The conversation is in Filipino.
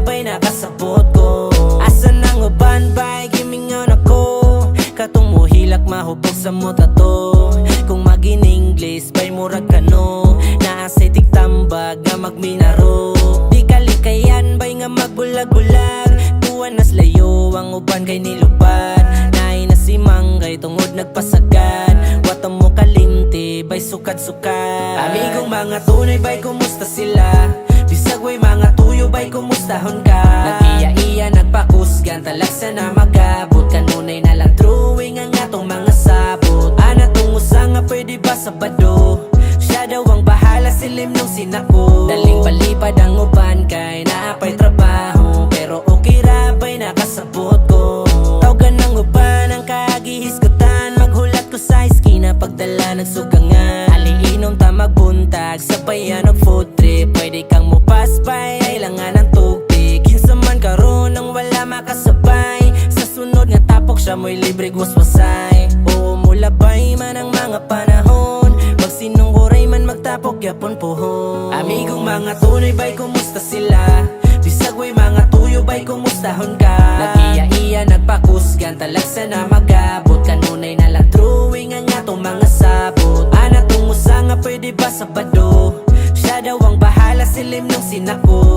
ba'y nakasabot ko? Asa nang uban ba'y gimingaw na ko? Katong muhilak mahubog sa muta to. Kung mag-in-English ba'y murag kano? Naasay tigtambag nga magminaro. Di kalikayan ba'y nga magbulag-bulag. Tuwan nas layo ang uban kay nilubad. Naay na si Manggay tungod nagpasagad. Wata mo kalimti ba'y sukat-sukat. Amigong mga tunay ba'y kumusta sila? Bisag way mga tuyo ba'y kumustahon ka? Nag-iya-iya nagpakusgan talagsa na magabot. Kanunay na lang drawing ang atong mga sabot. Ana tong usa nga pwede ba sabado? Siya daw ang bahala silim nung sinako. Daling palipad ang uban kay naapay trabaho. Pero okay ra ba'y nakasabot ko? Tawgan ng uban ang kagihisgutan. Maghulat ko sa eskina pagdala nagsugangan. Aliinom ta magbuntag sabayan og food trip. Pwede kang mupaspay kailangan ng tubig. Kinsa man karon nang wala makasabay. Sa sunod nga tapok siya mo'y libre guswasay. Oo mulabay man ang mga panahon. Magsinungguray man magtapok yapon pohon. Amigong mga tunay ba'y kumusta sila? Bisag way mga tuyo ba'y kumustahon ka? Nag-iya-iya nagpakusgan talagsa na magabot. Kanunay na lang drawing ang atong mga sabot. Ana tong usa nga pwede ba sabado? Siya daw ang bahala silim nung sinako.